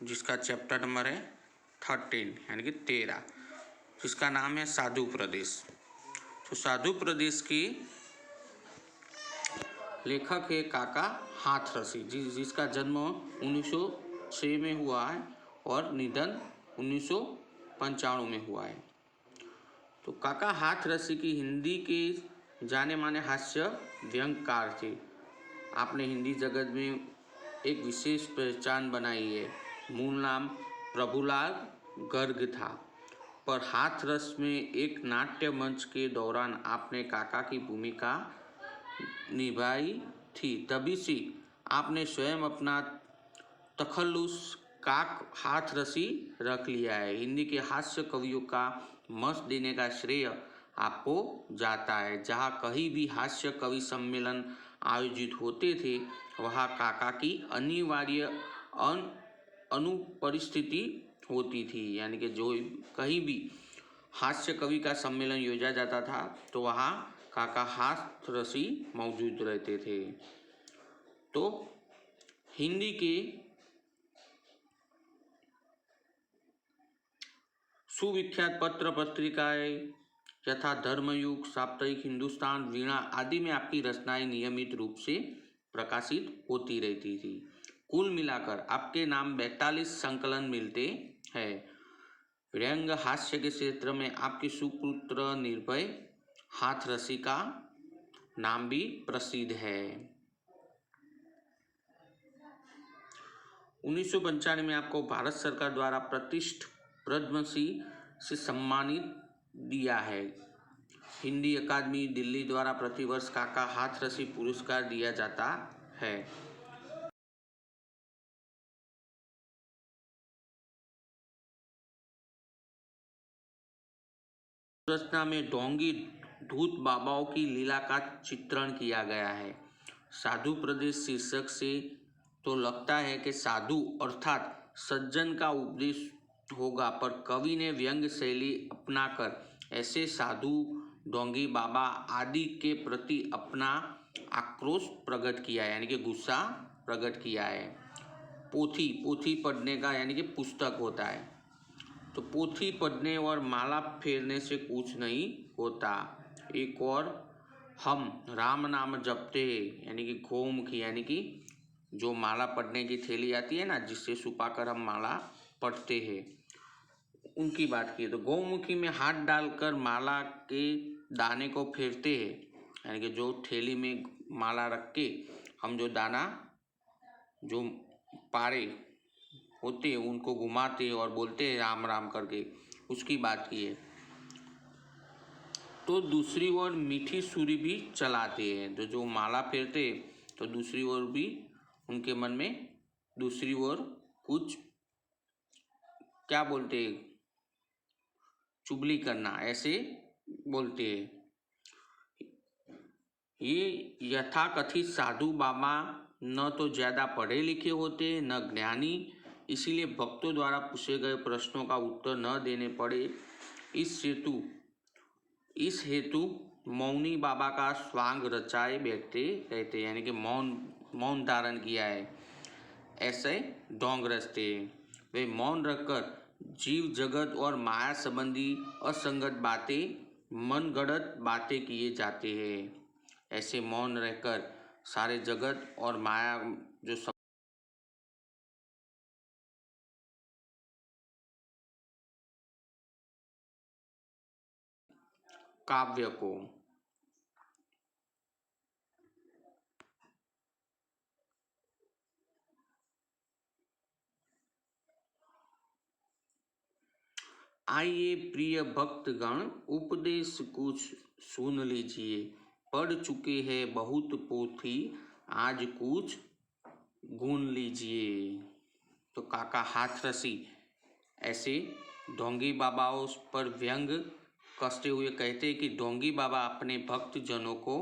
जिसका chapter number है 13 यानी कि 13, जिसका नाम है साधु प्रदेश। तो साधु प्रदेश की लेखक है काका हाथरसी, जिसका जन्म 1906 में हुआ है और निधन 1995 में हुआ है। तो काका हाथरसी की हिंदी के जाने माने हास्य व्यंग्यकार थे। आपने हिंदी जगत में एक विशेष पहचान बनाई है। मूल नाम प्रभुलाल गर्ग था, पर हाथरस में एक नाट्य मंच के दौरान आपने काका की भूमिका निभाई थी। तभी से आपने स्वयं अपना तखल्लुस काक हाथरसी रख लिया है। हिंदी के हास्य कवियों का मंच देने का श्रेय आपको जाता है। जहाँ कहीं भी हास्य कवि सम्मेलन आयोजित होते थे, वहाँ काका की अनिवार्य अनुपस्थिति होती थी। यानी कि जो कहीं भी हास्य कवि का सम्मेलन योजा जाता था तो वहाँ काका हाथरसी मौजूद रहते थे। तो हिंदी के सुविख्यात पत्र पत्रिकाएं यथा धर्मयुग, साप्ताहिक हिंदुस्तान, वीणा आदि में आपकी रचनाएं नियमित रूप से प्रकाशित होती रहती थी। कुल मिलाकर आपके नाम 42 संकलन मिलते हैं। व्यंग हास्य के क्षेत्र में आपके सुपुत्र निर्भय हाथरसी का नाम भी प्रसिद्ध है। 1995 में आपको भारत सरकार द्वारा प्रतिष्ठित पद्मश्री से सम्मानित दिया है। हिंदी अकादमी दिल्ली द्वारा प्रतिवर्ष काका हाथरसी पुरस्कार दिया जाता है। रचना में ढोंगी धूत बाबाओं की लीला का चित्रण किया गया है। साधु प्रदेश शीर्षक से तो लगता है कि साधु अर्थात सज्जन का उपदेश होगा, पर कवि ने व्यंग्य शैली अपनाकर ऐसे साधु, ढोंगी बाबा आदि के प्रति अपना आक्रोश प्रकट किया है, यानी कि गुस्सा प्रकट किया है। पोथी पढ़ने का यानी कि पुस्तक होता है, तो पोथी पढ़ने और माला फेरने से कुछ नहीं होता। एक और हम राम नाम जपते हैं, यानी कि गौमुखी, यानी कि जो माला पढ़ने की थैली आती है ना, जिससे छुपाकर हम माला पढ़ते हैं, उनकी बात की। तो गौमुखी में हाथ डालकर माला के दाने को फेरते हैं, यानी कि जो थैली में माला रख के हम जो दाना जो पारे होते हैं उनको घुमाते और बोलते हैं राम राम करके, उसकी बात की है। तो दूसरी ओर मीठी सुरी भी चलाते हैं, तो जो माला फेरते तो दूसरी ओर भी उनके मन में दूसरी ओर कुछ क्या बोलते हैं, चुगली करना, ऐसे बोलते हैं। ये यथाकथित साधु बाबा न तो ज़्यादा पढ़े लिखे होते न ज्ञानी, इसीलिए भक्तों द्वारा पूछे गए प्रश्नों का उत्तर न देने पड़े, इस हेतु मौनी बाबा का स्वांग रचाए बैठते रहते, यानी कि मौन धारण किया है, ऐसे ढोंग रचते हैं। वे मौन रखकर जीव जगत और माया संबंधी असंगत बातें, मनगढ़ंत बातें किए जाते हैं। ऐसे मौन रहकर सारे जगत और माया जो काव्य को आइए प्रिय भक्तगण, उपदेश कुछ सुन लीजिए। पढ़ चुके हैं बहुत पोथी, आज कुछ गुन लीजिए। तो काका हाथरसी ऐसे ढोंगी बाबाओं पर व्यंग कसते हुए कहते हैं कि ढोंगी बाबा अपने भक्त जनों को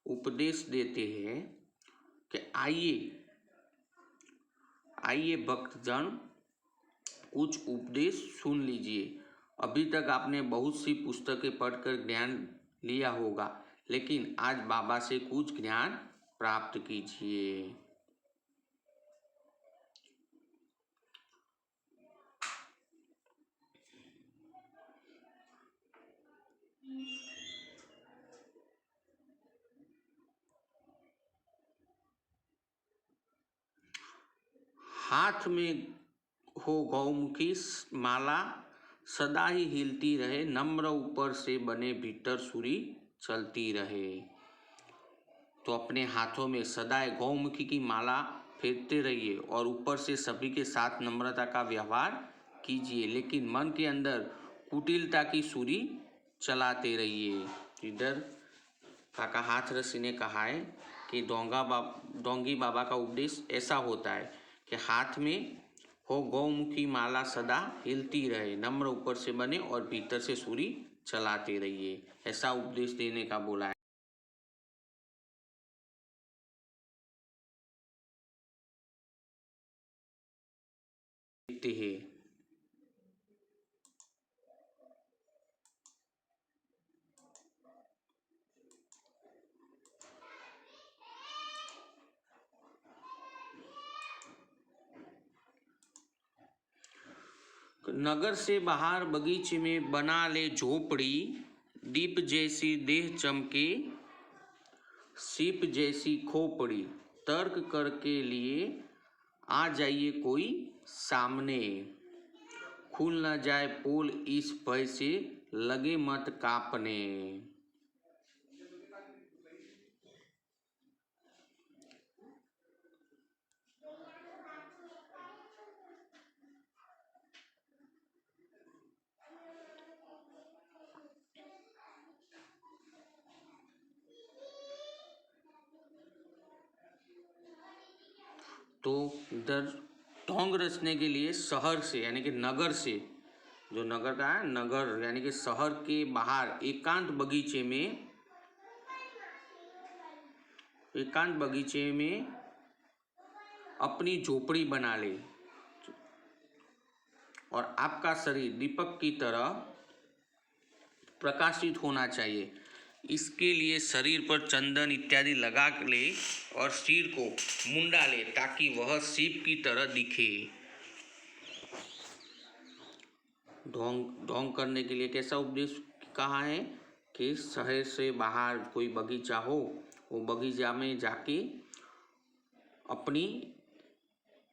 उपदेश देते हैं कि आइए भक्तजन, कुछ उपदेश सुन लीजिए। अभी तक आपने बहुत सी पुस्तकें पढ़कर ज्ञान लिया होगा, लेकिन आज बाबा से कुछ ज्ञान प्राप्त कीजिए। हाथ में हो गौमुखी माला, सदा ही हिलती रहे, नम्र ऊपर से बने भीतर सुरी चलती रहे। तो अपने हाथों में सदाए गौमुखी की माला फेरते रहिए और ऊपर से सभी के साथ नम्रता का व्यवहार कीजिए, लेकिन मन के अंदर कुटिलता की सुरी चलाते रहिए। इधर काका हाथरसी ने कहा है कि डोंगी बाबा का उपदेश ऐसा होता है कि हाथ में हो गौमुखी माला, सदा हिलती रहे, नम्र ऊपर से बने और भीतर से सुरी चलाते रहिए, ऐसा उपदेश देने का बोला है। देखते हैं नगर से बाहर बगीचे में बना ले झोपड़ी, दीप जैसी देह चमके, सीप जैसी खोपड़ी, तर्क करके लिए आ जाइए कोई सामने, खुल न जाए पोल इस भय से, लगे मत कांपने। तो इधर ढोंग रचने के लिए शहर से यानी कि नगर से, जो नगर का है नगर यानी कि शहर के बाहर एकांत बगीचे में अपनी झोपड़ी बना ले और आपका शरीर दीपक की तरह प्रकाशित होना चाहिए। इसके लिए शरीर पर चंदन इत्यादि लगा ले और सिर को मुंडा ले ताकि वह सीप की तरह दिखे। ढोंग करने के लिए कैसा उपदेश कहा है कि शहर से बाहर कोई बगीचा हो, वो बगीचा में जाके अपनी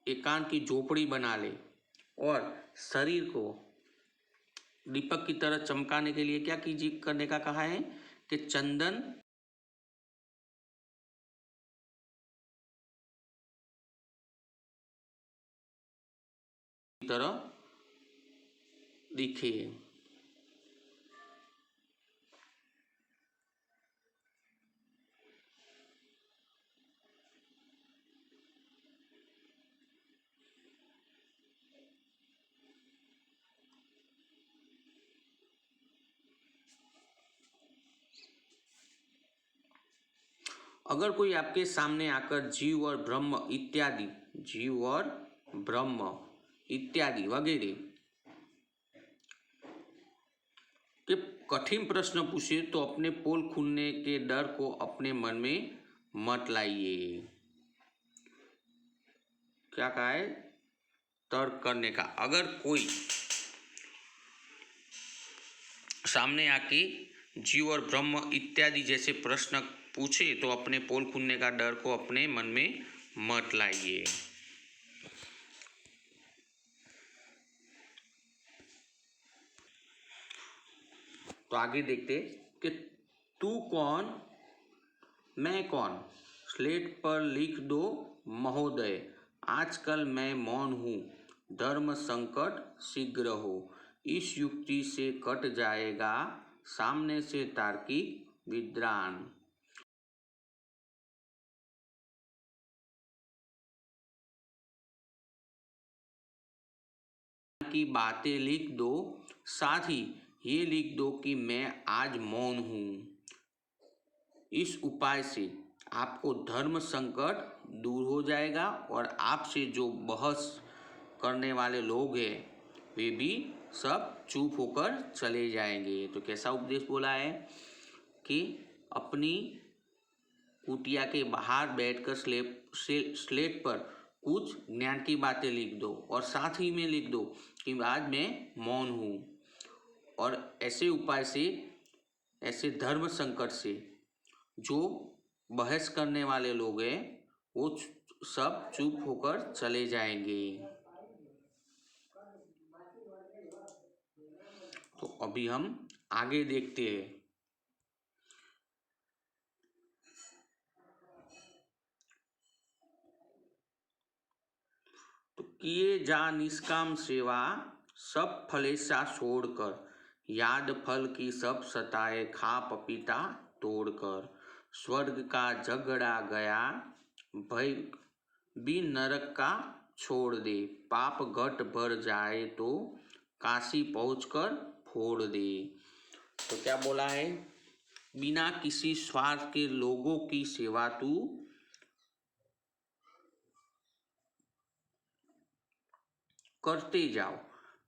एकांत की झोपड़ी बना ले और शरीर को दीपक की तरह चमकाने के लिए क्या कीजिए करने का कहा है कि चंदन की तरह दिखे। अगर कोई आपके सामने आकर जीव और ब्रह्म इत्यादि वगैरह के कठिन प्रश्न पूछे तो अपने पोल खुलने के डर को अपने मन में मत लाइए। क्या कहा है? तर्क करने का। अगर कोई सामने आके जीव और ब्रह्म इत्यादि जैसे प्रश्न पूछे तो अपने पोल खुलने का डर को अपने मन में मत लाइए। तो आगे देखते कि तू कौन मैं कौन, स्लेट पर लिख दो महोदय, आजकल मैं मौन हूँ, धर्म संकट शीघ्र हो, इस युक्ति से कट जाएगा सामने से तार्किक विद्रान। की बातें लिख दो, साथ ही ये लिख दो कि मैं आज मौन हूँ। इस उपाय से आपको धर्म संकट दूर हो जाएगा और आपसे जो बहस करने वाले लोग हैं वे भी सब चुप होकर चले जाएंगे। तो कैसा उपदेश बोला है कि अपनी कुटिया के बाहर बैठकर स्लेट पर कुछ ज्ञान की बातें लिख दो और साथ ही में लिख दो कि आज मैं मौन हूँ। और ऐसे उपाय से ऐसे धर्म संकट से जो बहस करने वाले लोग हैं वो सब चुप होकर चले जाएंगे। तो अभी हम आगे देखते हैं। तो किए जा निष्काम सेवा सब फलेसा छोड़कर, याद फल की सब सताए खा पपीता तोड़कर, स्वर्ग का झगड़ा गया भय भी नरक का छोड़ दे, पाप घट भर जाए तो काशी पहुंचकर फोड़ दे। तो क्या बोला है, बिना किसी स्वार्थ के लोगों की सेवा तू करते जाओ,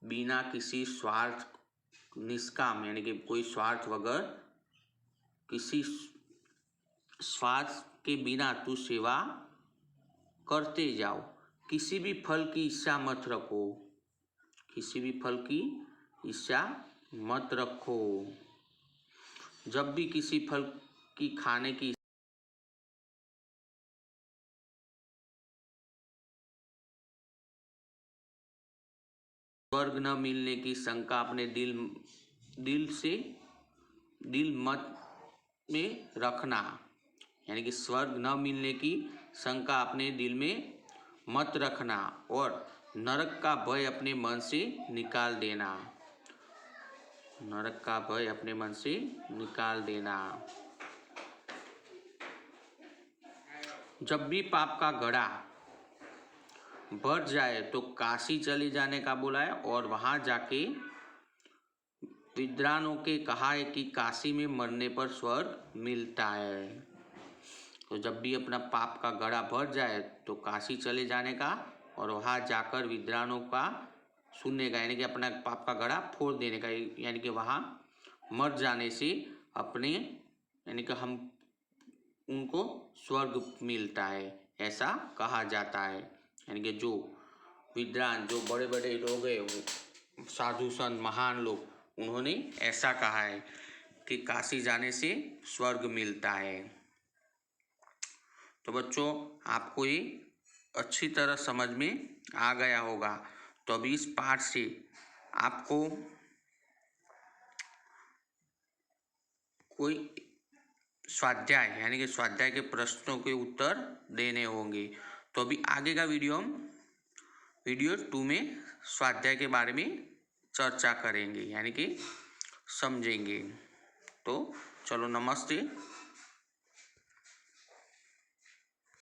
बिना किसी स्वार्थ, निष्काम यानी कि कोई स्वार्थ वगैर, किसी स्वार्थ के बिना तू सेवा करते जाओ, किसी भी फल की इच्छा मत रखो, किसी भी फल की इच्छा मत रखो। जब भी किसी फल की खाने की स्वर्ग न मिलने की शंका अपने दिल मत में रखना, यानी कि स्वर्ग न मिलने की शंका अपने दिल में मत रखना, और नरक का भय अपने मन से निकाल देना, नरक का भय अपने मन से निकाल देना। जब भी पाप का घड़ा भर जाए तो काशी चले जाने का बोला है, और वहां जाके विद्वानों के कहा है कि काशी में मरने पर स्वर्ग मिलता है। तो जब भी अपना पाप का घड़ा भर जाए तो काशी चले जाने का, और वहाँ जाकर विद्वानों का सुनने का, यानी कि अपना पाप का घड़ा फोड़ देने का, यानी कि वहाँ मर जाने से अपने, यानी कि हम उनको स्वर्ग मिलता है, ऐसा कहा जाता है। यानी कि जो विद्वान, जो बड़े बड़े लोग हैं, साधु संत महान लोग, उन्होंने ऐसा कहा है कि काशी जाने से स्वर्ग मिलता है। तो बच्चों, आपको ये अच्छी तरह समझ में आ गया होगा। तो अभी इस पाठ से आपको कोई स्वाध्याय, यानी कि स्वाध्याय के प्रश्नों के उत्तर देने होंगे। तो अभी आगे का वीडियो हम वीडियो 2 में स्वाध्याय के बारे में चर्चा करेंगे, यानी कि समझेंगे। तो चलो, नमस्ते।